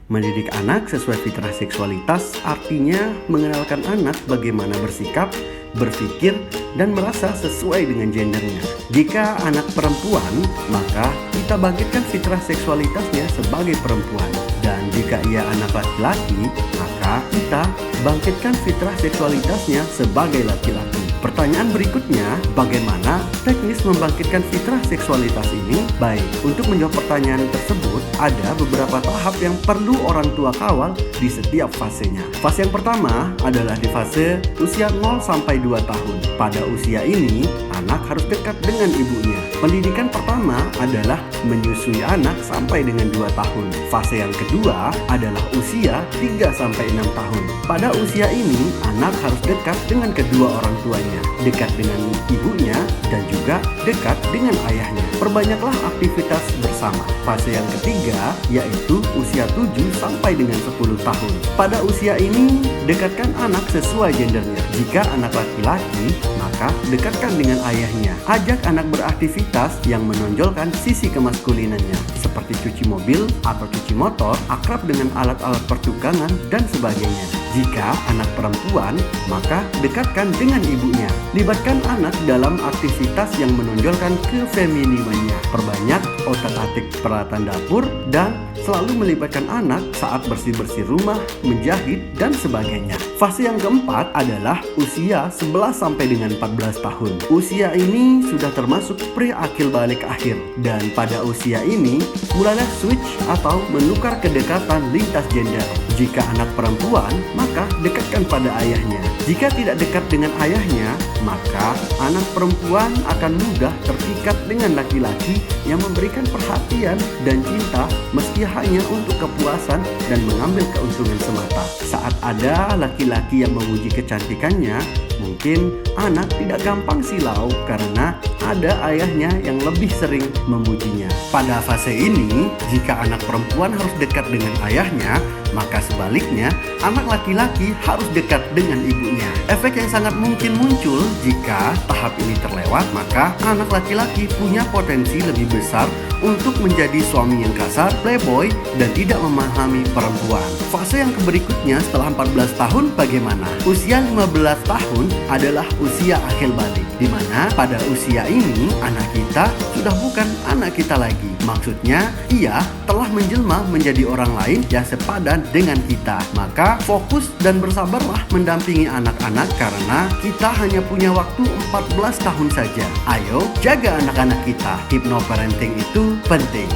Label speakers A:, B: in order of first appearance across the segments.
A: Mendidik anak sesuai fitrah seksualitas artinya mengenalkan anak bagaimana bersikap, berpikir, dan merasa sesuai dengan gendernya. Jika anak perempuan, maka kita bangkitkan fitrah seksualitasnya sebagai perempuan. Dan jika ia anak laki-laki, maka kita bangkitkan fitrah seksualitasnya sebagai laki-laki. Pertanyaan berikutnya, bagaimana teknis membangkitkan fitrah seksualitas ini? Baik, untuk menjawab pertanyaan tersebut, ada beberapa tahap yang perlu orang tua kawal di setiap fasenya. Fase yang pertama adalah di fase usia 0 sampai 2 tahun. Pada usia ini, anak harus dekat dengan ibunya. Pendidikan pertama adalah menyusui anak sampai dengan 2 tahun. Fase yang kedua adalah usia 3 sampai 6 tahun. Pada usia ini, anak harus dekat dengan kedua orang tuanya, dekat dengan ibunya, dan juga dekat dengan ayahnya. Perbanyaklah aktivitas bersama. Fase yang ketiga yaitu usia 7 sampai dengan 10 tahun. Pada usia ini, dekatkan anak sesuai gendernya. Jika anak laki-laki, maka dekatkan dengan ayahnya. Ajak anak beraktivitas yang menonjolkan sisi kemaskulinannya, seperti cuci mobil atau cuci motor, akrab dengan alat-alat pertukangan, dan sebagainya. Jika anak perempuan, maka dekatkan dengan ibunya. Libatkan anak dalam aktivitas yang menonjolkan kefeminimannya. Perbanyak otak-atik peralatan dapur dan selalu melibatkan anak saat bersih-bersih rumah, menjahit, dan sebagainya. Fase yang keempat adalah usia 11 sampai dengan 14 tahun. Usia ini sudah termasuk pre-akil balik akhir, dan pada usia ini mulailah switch atau menukar kedekatan lintas gender. Jika anak perempuan, maka dekatkan pada ayahnya. Jika tidak dekat dengan ayahnya, maka anak perempuan akan mudah terpikat dengan laki-laki yang memberikan perhatian dan cinta meski hanya untuk kepuasan dan mengambil keuntungan semata. Saat ada laki-laki yang memuji kecantikannya, mungkin anak tidak gampang silau karena ada ayahnya yang lebih sering memujinya. Pada fase ini, jika anak perempuan harus dekat dengan ayahnya, maka sebaliknya anak laki-laki harus dekat dengan ibunya. Efek yang sangat mungkin muncul jika tahap ini terlewat, maka anak laki-laki punya potensi lebih besar untuk menjadi suami yang kasar, playboy, dan tidak memahami perempuan. Fase yang berikutnya setelah 14 tahun bagaimana? Usia 15 tahun adalah usia akil balik, di mana pada usia ini anak kita sudah bukan anak kita lagi. Maksudnya, ia telah menjelma menjadi orang lain yang sepadan dengan kita. Maka fokus dan bersabarlah mendampingi anak-anak karena kita hanya punya waktu 14 tahun saja. Ayo jaga anak-anak kita. Hypnoparenting itu penting.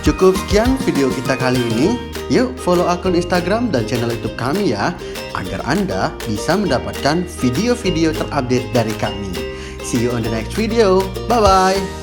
A: Cukup sekian video kita kali ini. Yuk follow akun Instagram dan channel YouTube kami ya, agar Anda bisa mendapatkan video-video terupdate dari kami. See you on the next video. Bye-bye.